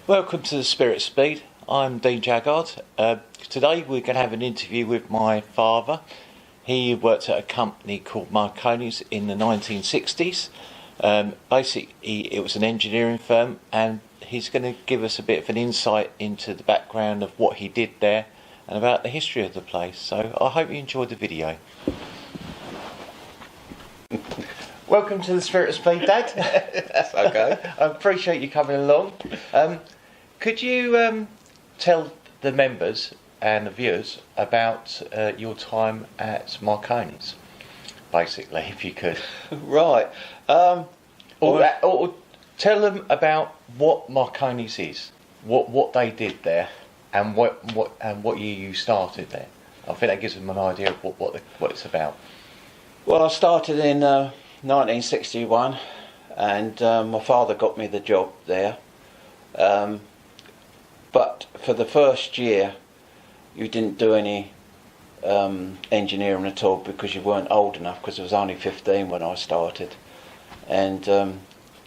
Welcome to the Spirit Speed. I'm Dean Jaggard. Today we're going to have an interview with my father. He worked at a company called Marconi's in the 1960s. Basically, it was an engineering firm, and he's going to give us a bit of an insight into the background of what he did there and about the history of the place. So I hope you enjoyed the video. Welcome to the Spirit of Speed, Dad. That's okay. I appreciate you coming along. Could you tell the members and the viewers about your time at Marconi's, basically, if you could? Right. Or tell them about what Marconi's is, what they did there, and what year you started there. I think that gives them an idea of what it's about. Well, I started in 1961, and my father got me the job there. But for the first year, you didn't do any engineering at all because you weren't old enough, because I was only 15 when I started. And I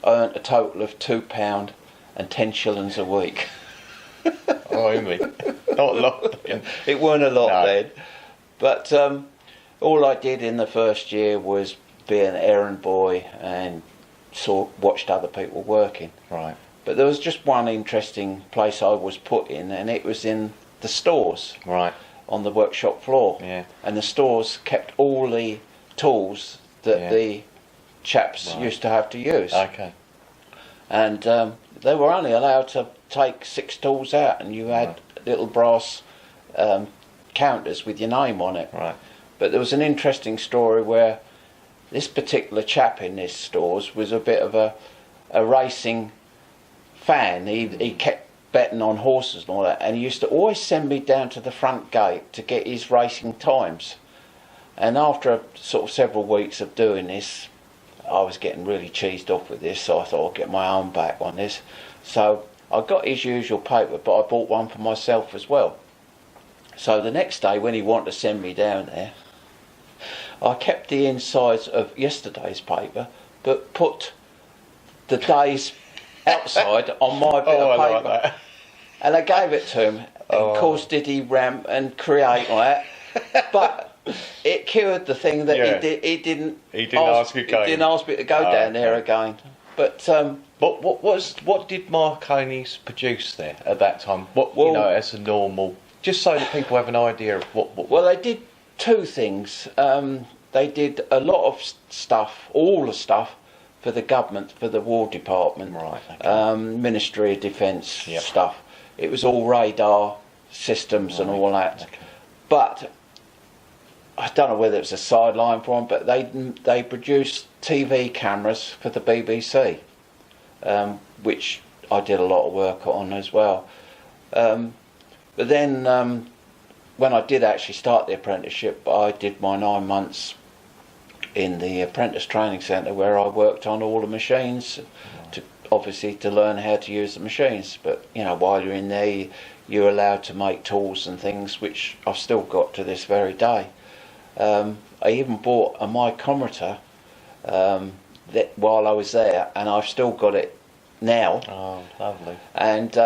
earned a total of £2 and 10 shillings a week. Oh, Amy, not a lot. It weren't a lot No. then. But all I did in the first year was be an errand boy and watched other people working. Right. But there was just one interesting place I was put in, and it was in the stores. Right. On the workshop floor. Yeah. And the stores kept all the tools that the chaps used to have to use. Okay. And they were only allowed to take 6 tools out, and you had little brass counters with your name on it. Right. But there was an interesting story where this particular chap in this stores was a bit of a racing fan. He kept betting on horses and all that, and he used to always send me down to the front gate to get his racing times. And after sort of several weeks of doing this, I was getting really cheesed off with this, so I thought I'd get my own back on this. So I got his usual paper, but I bought one for myself as well. So the next day, when he wanted to send me down there, I kept the insides of yesterday's paper, but put the day's outside on my bit of paper. Like that. And I gave it to him. And of course, did he ramp and create like that? But it cured the thing that he didn't ask you again. He didn't ask me to go down there again. But what did Marconi's produce there at that time? As a normal, just so that people have an idea of what. Well, they did 2 things. They did a lot of stuff, all the stuff for the government, for the War Department, right, okay. Ministry of Defence stuff. It was all radar systems and all that. Okay. But I don't know whether it was a sideline for them, but they produced TV cameras for the BBC, which I did a lot of work on as well. But then when I did actually start the apprenticeship, I did my 9 months in the apprentice training centre, where I worked on all the machines, to learn how to use the machines. But while you're in there, you're allowed to make tools and things, which I've still got to this very day. I even bought a micrometer while I was there, and I've still got it now. Oh, lovely. And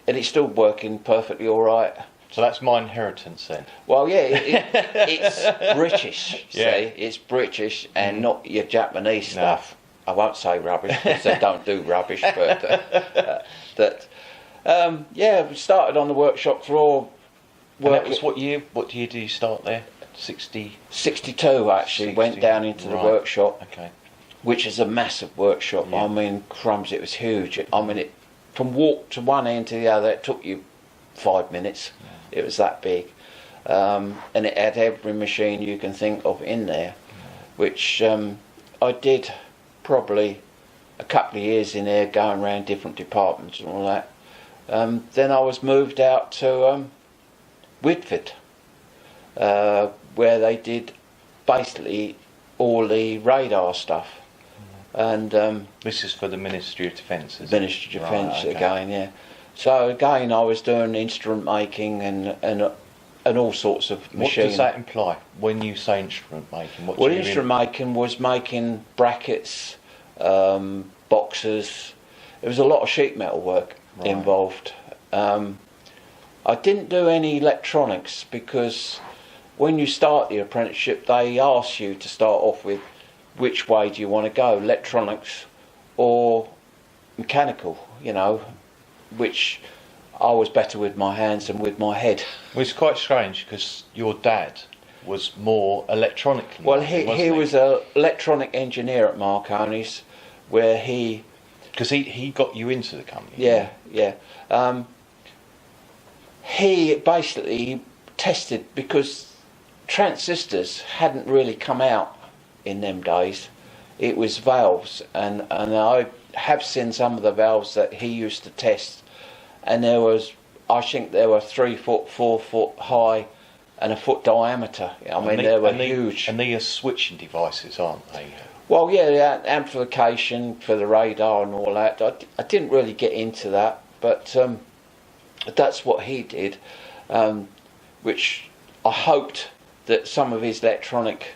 it's still working perfectly all right. So that's my inheritance then. Well, it's British. See, it's British and not your Japanese stuff. I won't say rubbish because they don't do rubbish, but we started on the workshop floor. And that was what year? What year did you start there? 62 actually. 60. Went down into the workshop, okay, which is a massive workshop. Yeah. I mean, crumbs, it was huge. I mean, from walk to one end to the other, it took you 5 minutes. Yeah. It was that big, and it had every machine you can think of in there, which I did probably a couple of years in there, going around different departments and all that. Then I was moved out to Whitford, where they did basically all the radar stuff. And this is for the Ministry of Defence, isn't Ministry of Defence okay. again, yeah. So again, I was doing instrument making and all sorts of machines. What does that imply when you say instrument making? Well, instrument making was making brackets, boxes. It was a lot of sheet metal work. involved. I didn't do any electronics because when you start the apprenticeship, they ask you to start off with which way do you want to go, electronics or mechanical, you know, which I was better with my hands than with my head. Well, it's quite strange because your dad was more electronic. Well, he was an electronic engineer at Marconi's, where he... Because he got you into the company. Yeah. He basically tested, because transistors hadn't really come out in them days. It was valves, and I have seen some of the valves that he used to test, and I think there were 3 foot, 4 foot high and a foot diameter. I mean, they were huge. And they are switching devices, aren't they? Well, yeah, the amplification for the radar and all that. I didn't really get into that, but that's what he did, which I hoped that some of his electronic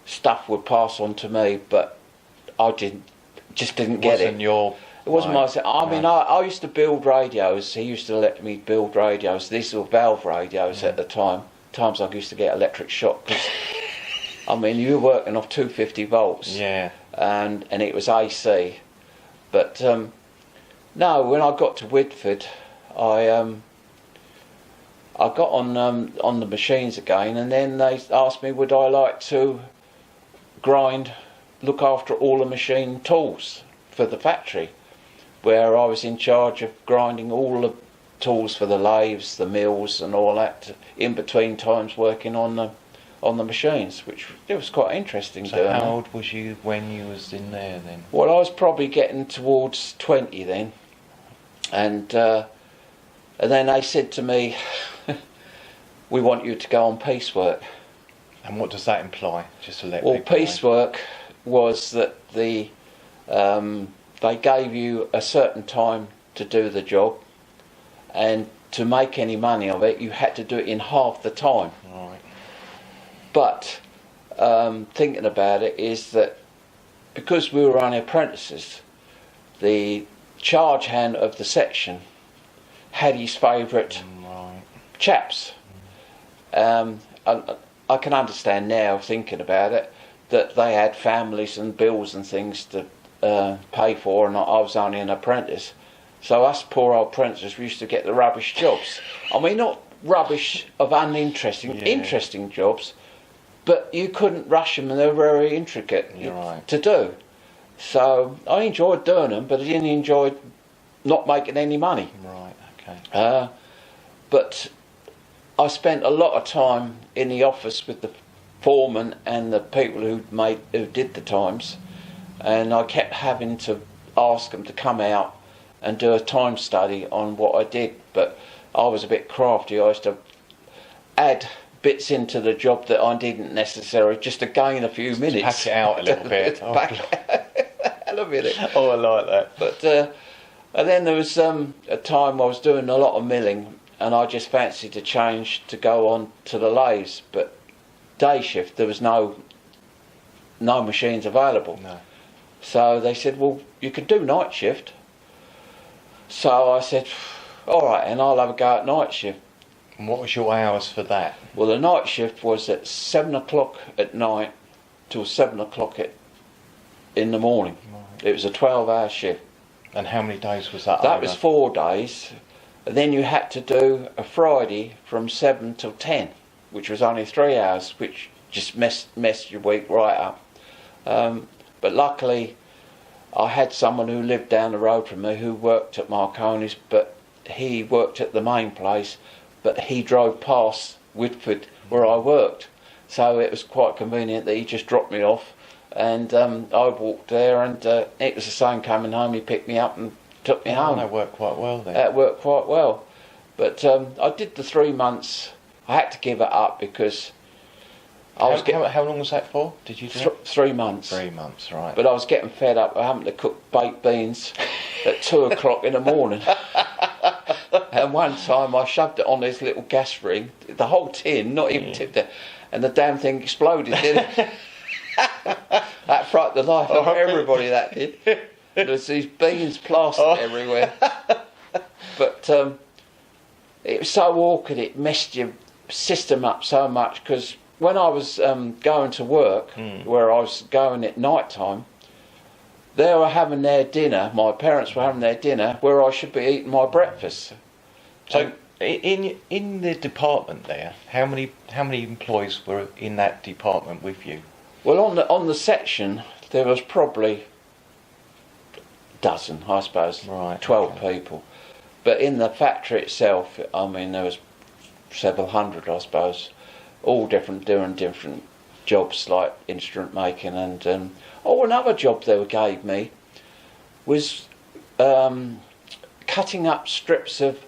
stuff would pass on to me, but I just didn't get it. It wasn't my thing. I mean, I used to build radios. He used to let me build radios. These were valve radios at the time. Times I used to get electric shock. 'Cause, I mean, you were working off 250 volts. Yeah. And it was AC. But no, when I got to Whitford, I got on the machines again, and then they asked me would I like to look after all the machine tools for the factory, where I was in charge of grinding all the tools for the lathes, the mills and all that, in between times working on the machines, which it was quite interesting. So how old was you when you was in there then? Well, I was probably getting towards 20 then, and then they said to me, we want you to go on piecework. And what does that imply? Just to let well, people piecework was that they gave you a certain time to do the job, and to make any money of it, you had to do it in half the time. Right. But thinking about it is that because we were only apprentices, the charge hand of the section had his favourite chaps. I can understand now, thinking about it, that they had families and bills and things to pay for, and I was only an apprentice. So us poor old apprentices, we used to get the rubbish jobs. I mean, not rubbish of uninteresting, interesting jobs, but you couldn't rush them, and they were very intricate to do. So I enjoyed doing them, but I didn't enjoy not making any money. Right, okay. But I spent a lot of time in the office with the foreman and the people who did the times, and I kept having to ask them to come out and do a time study on what I did. But I was a bit crafty. I used to add bits into the job that I didn't necessarily, just to gain a few minutes. Pack it out a little bit. A minute. Oh, I like that. But and then there was a time I was doing a lot of milling, and I just fancied to change to go on to the lathes. But day shift, there was no machines available. No. So they said, well, you could do night shift. So I said, all right, and I'll have a go at night shift. And what was your hours for that? Well, the night shift was at 7 o'clock at night till 7 o'clock in the morning. Right. It was a 12-hour shift. And how many days was that? That was 4 days. And then you had to do a Friday from 7 till 10, which was only 3 hours, which just messed your week right up. But luckily, I had someone who lived down the road from me who worked at Marconi's, but he worked at the main place, but he drove past Whitford where I worked. So it was quite convenient that he just dropped me off, and I walked there, and it was the same coming home. He picked me up and took me home. That worked quite well then. That worked quite well. But I did the 3 months. I had to give it up because how long was that for? Did you do 3 months. 3 months, right. But I was getting fed up of having to cook baked beans at 2 o'clock in the morning. And one time I shoved it on this little gas ring, the whole tin, not even tipped it, and the damn thing exploded, didn't it? That frightened the life out of everybody, that did. There was these beans plastered everywhere. But it was so awkward, it messed your system up so much, because when I was going to work, where I was going at night time, they were having their dinner, my parents were having their dinner, where I should be eating my breakfast. So in the department there, how many employees were in that department with you? Well, on the section, there was probably a dozen, I suppose, Right, 12 people. But in the factory itself, I mean, there was several hundred, I suppose, all doing different jobs like instrument making. And another job they gave me was cutting up strips of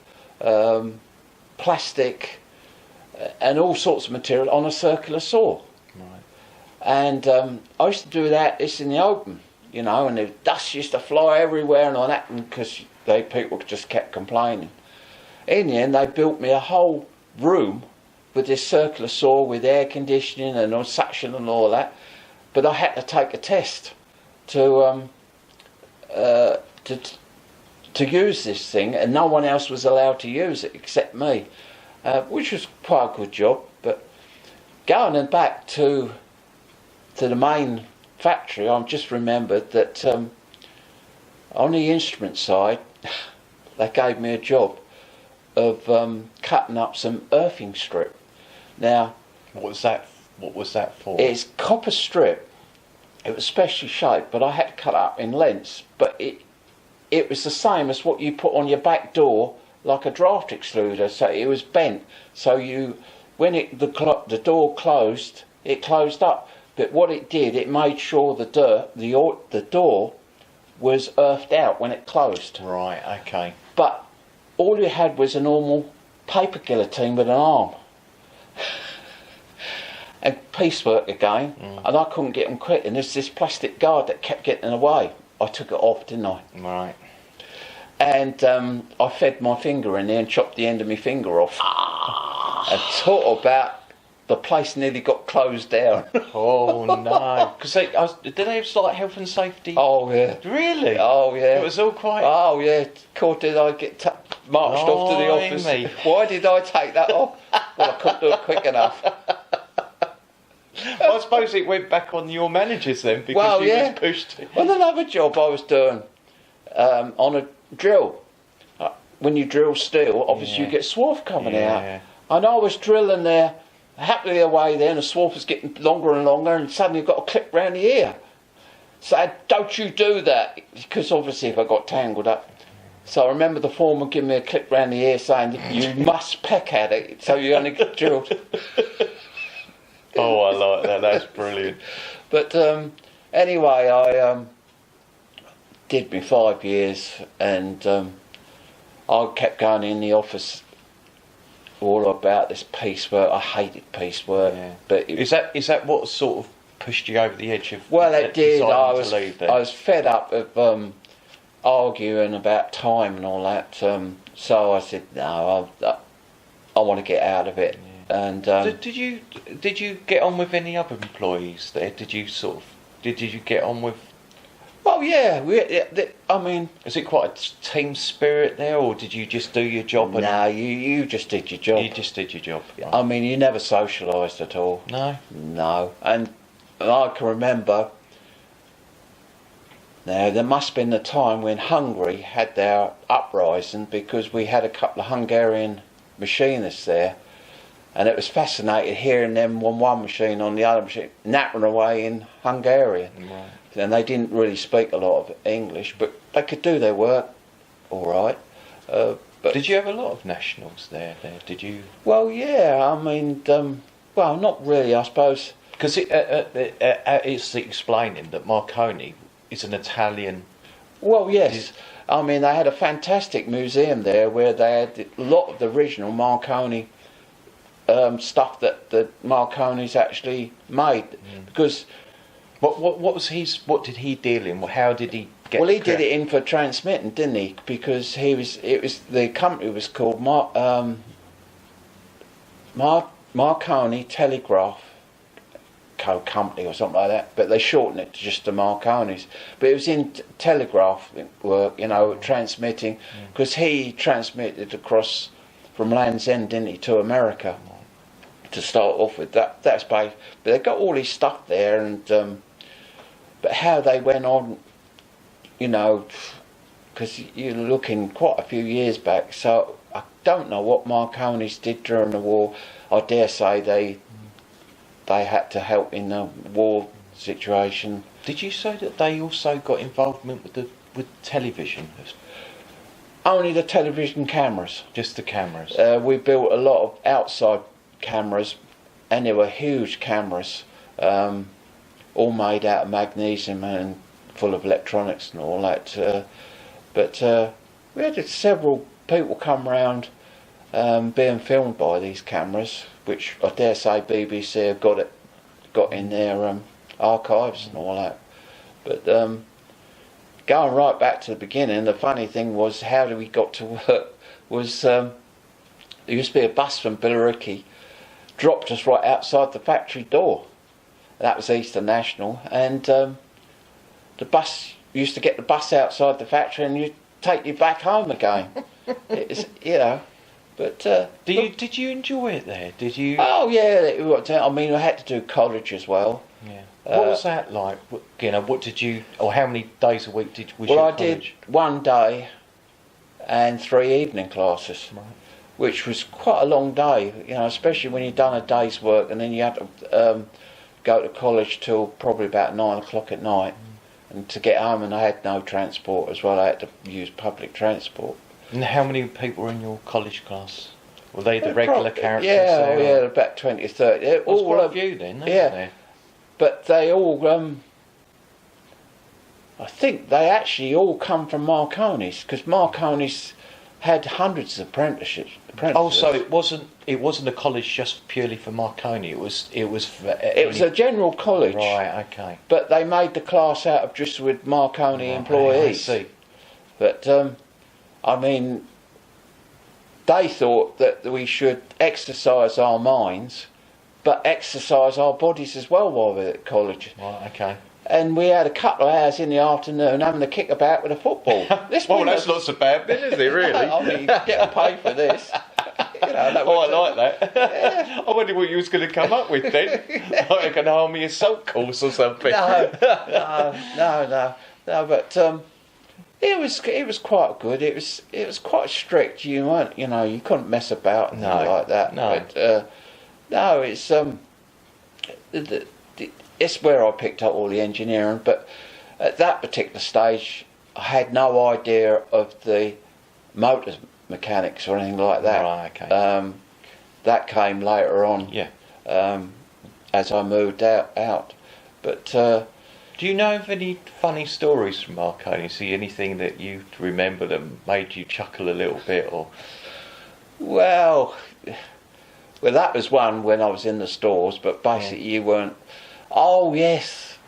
plastic and all sorts of material on a circular saw. Right. And I used to do that. It's in the open, you know, and the dust used to fly everywhere and all that, because people just kept complaining. In the end, they built me a whole room with this circular saw with air conditioning and all suction and all that. But I had to take a test to use this thing, and no one else was allowed to use it except me, which was quite a good job. But going back to the main factory, I've just remembered that on the instrument side, they gave me a job of cutting up some earthing strip. Now, What was that for? it's copper strip. It was specially shaped, but I had to cut up in lengths. But it was the same as what you put on your back door, like a draft excluder. So it was bent. So when the door closed, it closed up. But what it did, it made sure the door was earthed out when it closed. Right, okay. But all you had was a normal paper guillotine with an arm. And piecework again, and I couldn't get them quick, and there's this plastic guard that kept getting in the way. I took it off, didn't I? Right. And I fed my finger in there and chopped the end of my finger off. And talk about, the place nearly got closed down. Oh no! Because did they have like health and safety? Oh yeah. Really? Oh yeah. It was all quite. Oh yeah. Court did I get marched off to the office? Blimey. Why did I take that off? Well, I couldn't do it quick enough. I suppose it went back on your managers then, because you was pushed. Well, another job I was doing on a drill. When you drill steel, obviously you get swarf coming out. And I was drilling there, happily away there, and the swarf was getting longer and longer, and suddenly got a clip round the ear. So, don't you do that, because obviously if I got tangled up. So I remember the foreman giving me a clip round the ear saying that you must peck at it, so you only get drilled. Oh, I like that. That's brilliant. But anyway, I did me 5 years, and I kept going in the office all about this piecework. I hated piecework. Yeah. But is that what sort of pushed you over the edge of? Well, it did. I was fed up of arguing about time and all that. So I said, no, I want to get out of it. Yeah. And did you get on with any other employees there? Did you get on with? Well, yeah. I mean, is it quite a team spirit there, or did you just do your job? No, you just did your job. You just did your job. Right. I mean, you never socialised at all. No. And I can remember. Now, there must have been a time when Hungary had their uprising, because we had a couple of Hungarian machinists there, and it was fascinating hearing them on one machine, on the other machine, nattering away in Hungarian. Right. And they didn't really speak a lot of English, but they could do their work all right. But did you have a lot of nationals there? Did you? Well, yeah. I mean, well, not really, I suppose. Because it's explaining that Marconi is an Italian. Well, yes. I mean, they had a fantastic museum there where they had a lot of the original Marconi stuff that the Marconis actually made. Because what did he deal in? How did he get? Well, he did it in for transmitting, didn't he? Because the company was called Marconi Telegraph Echo Company or something like that, but they shortened it to just the Marconis. But it was in telegraph work, you know, transmitting, because he transmitted across from Land's End, didn't he, to America to start off with. That's based, but they got all his stuff there, and but how they went on, you know, because you're looking quite a few years back, so I don't know what Marconis did during the war. I dare say they had to help in the war situation. Did you say that they also got involvement with television? Only the television cameras. Just the cameras? We built a lot of outside cameras, and they were huge cameras, all made out of magnesium and full of electronics and all that. But we had several people come round being filmed by these cameras, which I dare say BBC have got in their archives and all that. But going right back to the beginning, the funny thing was how we got to work was there used to be a bus from Billericay, dropped us right outside the factory door. That was Eastern National, and the bus used to get the bus outside the factory and you'd take you back home again. It's, you know, but did you enjoy it there? Did you? Oh yeah, I mean, I had to do college as well. Yeah. What was that like? You know, what did you, or how many days a week was well, your I college? did one day and 3 evening classes, Right. which was quite a long day. You know, especially when you'd done a day's work and then you had to go to college till probably about 9 o'clock at night. And to get home, and I had no transport as well. I had to use public transport. And how many people were in your college class? Were they the regular characters? Yeah, yeah, about 20 or 30. There was quite a few then, yeah. There? But they all, I think they actually all come from Marconi's, because Marconi's had hundreds of apprentices. Oh, so it wasn't a college just purely for Marconi. It was a general college. Right. Okay. But they made the class out of just with Marconi employees. I see. But I mean, they thought that we should exercise our minds, but exercise our bodies as well while we're at college. Right. Okay. And we had a couple of hours in the afternoon having a kick about with a football. Well, that's not so bad, then, is it, really? I mean, you get paid for this. You know, I like that. Yeah. I wonder what you was going to come up with then. Like an army assault course or something. No. But it was quite good. It was quite strict. You weren't, you know, you couldn't mess about and things like that. No. But no, it's it's where I picked up all the engineering. But at that particular stage, I had no idea of the motor mechanics or anything like that. Right, okay. That came later on. Yeah. As I moved out. But do you know of any funny stories from Marconi? See anything that you remember that made you chuckle a little bit, or? Well, that was one when I was in the stores. But basically, you weren't. Oh yes,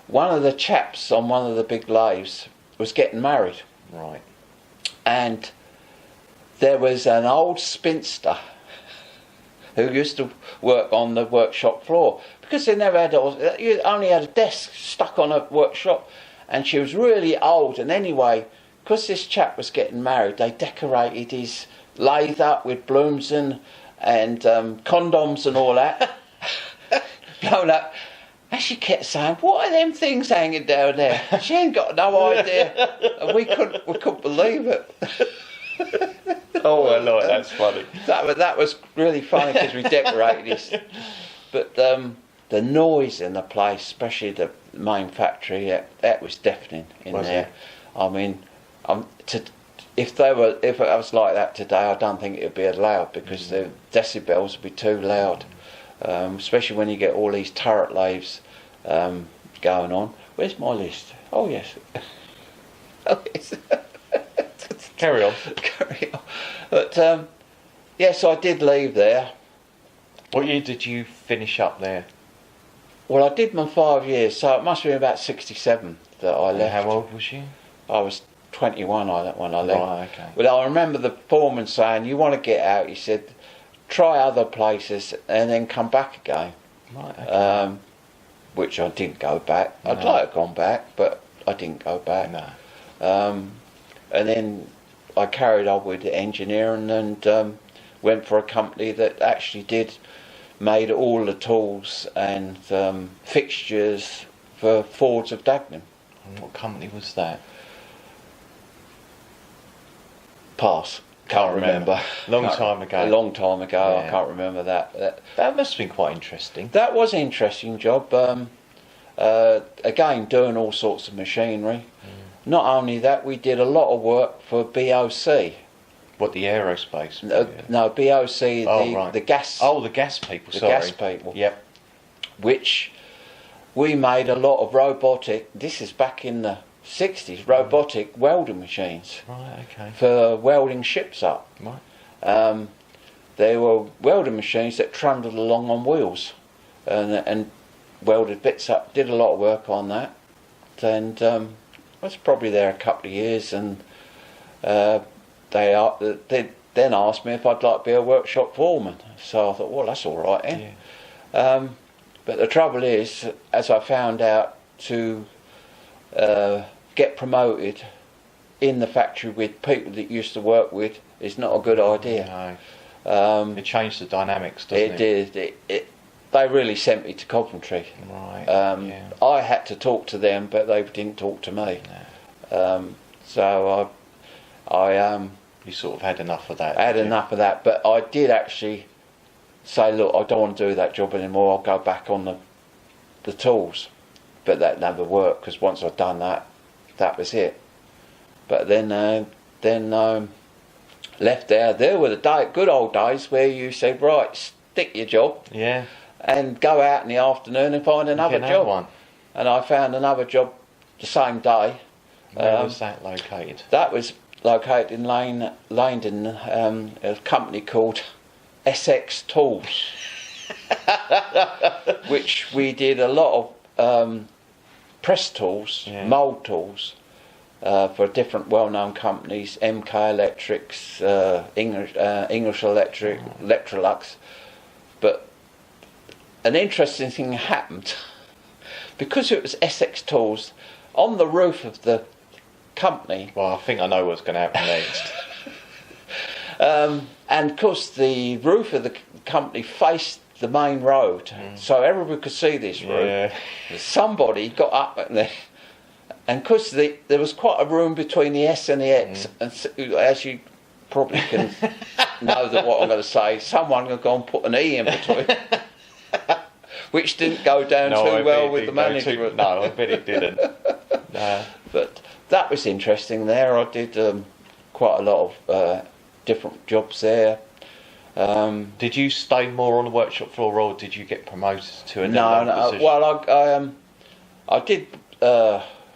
one of the chaps on one of the big lathes was getting married. Right. And there was an old spinster who used to work on the workshop floor, because they never had you only had a desk stuck on a workshop, and she was really old. And anyway, because this chap was getting married, they decorated his lathe up with blooms and condoms and all that, blown up. And she kept saying, "What are them things hanging down there?" She ain't got no idea, and we couldn't believe it. Oh, I like that's funny. That was really funny because we decorated this, but the noise in the place, especially the main factory, that was deafening in there. I mean, if it was like that today, I don't think it would be allowed, because the decibels would be too loud. Especially when you get all these turret lathes going on. Where's my list? Oh yes. Oh yes. Carry on. But yes, I did leave there. What year did you finish up there? Well, I did my 5 years, so it must have been about 1967 that I left. How old was you? I was 21 when I left. Right, okay. Well, I remember the foreman saying, "You want to get out?" He said, "Try other places and then come back again." Right. Okay. which I didn't go back. No. I'd like to have gone back, but I didn't go back. No. And then I carried on with engineering and went for a company that actually made all the tools and fixtures for Fords of Dagenham. And what company was that? Pass. Can't remember. Long time ago. A long time ago. Yeah. I can't remember that. That must have been quite interesting. That was an interesting job. Again, doing all sorts of machinery. Not only that, we did a lot of work for BOC. What, the aerospace? No, BOC, right. the gas. Oh, the gas people. Sorry. Gas people. Yep. Which we made a lot of robotic. This is back in the 60s. Robotic welding machines. Right. Okay. For welding ships up. Right. They were welding machines that trundled along on wheels, and welded bits up. Did a lot of work on that, and I was probably there a couple of years, and they then asked me if I'd like to be a workshop foreman. So I thought, well, that's all right, eh? Yeah. But the trouble is, as I found out, to get promoted in the factory with people that you used to work with is not a good idea. No. It changed the dynamics, doesn't it? It did. They really sent me to Coventry. Right. Yeah. I had to talk to them, but they didn't talk to me. No. So I You sort of had enough of that. had enough of that. But I did actually say, look, I don't want to do that job anymore. I'll go back on the tools. But that never worked, because once I'd done that, that was it. But then left there. There were the good old days where you said, right, stick your job. Yeah. And go out in the afternoon and find another job. One. And I found another job the same day. Where was that located? That was located in Leyden, a company called Essex Tools, which we did a lot of press tools, mould tools, for different well-known companies, MK Electrics, English Electric, Electrolux. But an interesting thing happened. Because it was Essex Tools, on the roof of the company... Well, I think I know what's going to happen next. And of course the roof of the company faced the main road, so everybody could see this roof. Yeah. Somebody got up there, and because there was quite a room between the S and the X, and as you probably can know that what I'm going to say, someone had gone and put an E in between, which didn't go down too well with the management. No, I bet it didn't. No. But that was interesting there. I did quite a lot of different jobs there. Did you stay more on the workshop floor, or did you get promoted to another position? Well, I did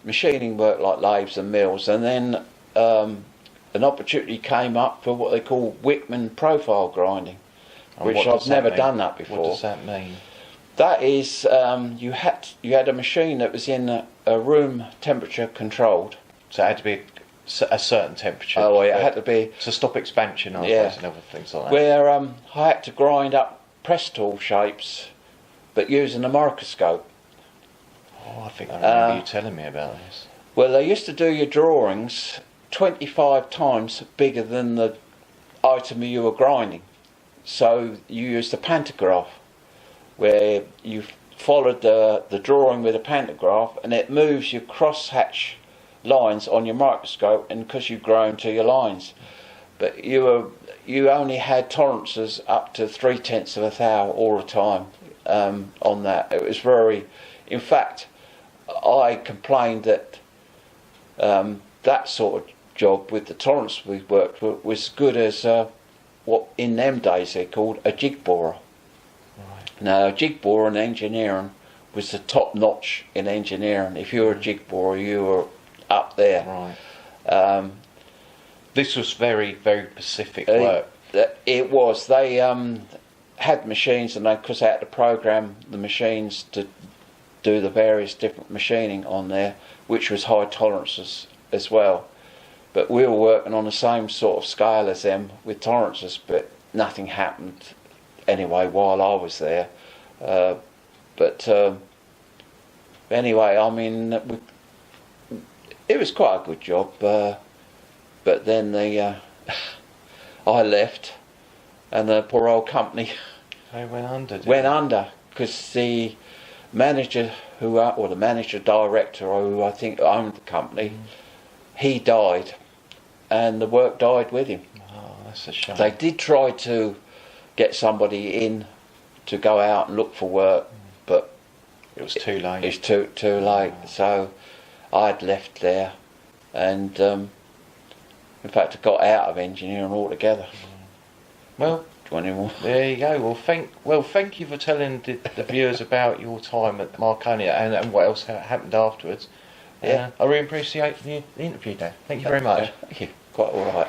machining work like lathes and mills, and then an opportunity came up for what they call Whitman profile grinding, which I've never done that before. What does that mean? That is, you had a machine that was in a room temperature controlled. So it had to be a certain temperature. Oh, yeah, it had to be to stop expansion, I suppose, and other things like that. Where I had to grind up press tool shapes, but using a microscope. Oh, I think I remember you telling me about this. Well, they used to do your drawings 25 times bigger than the item you were grinding. So you used a pantograph, where you followed the drawing with a pantograph, and it moves your crosshatch lines on your microscope, and because you've grown to your lines. But you only had tolerances up to 0.3 of a thou all the time on that. It was very... In fact, I complained that that sort of job with the tolerance we worked with was good as what in them days they called a jig borer. Right. Now, a jig borer in engineering was the top notch in engineering. If you were a jig borer, you were up there. Right. This was very, very specific work. It was. They had machines, and because they had to program the machines to do the various different machining on there, which was high tolerances as well. But we were working on the same sort of scale as them with tolerances, but nothing happened anyway while I was there. But Anyway, I mean, it was quite a good job, but then I left, and the poor old company They went under. went under because the manager or the manager director who I think owned the company, he died, and the work died with him. Oh, that's a shame. They did try to get somebody in to go out and look for work, but it was too late. it's too late. So I'd left there, and in fact I got out of engineering altogether. Well, Anymore. there you go. Thank you for telling the viewers about your time at Marconi and what else happened afterwards. Yeah. I really appreciate the interview, Dan. Thank you very much. Thank you. Quite all right.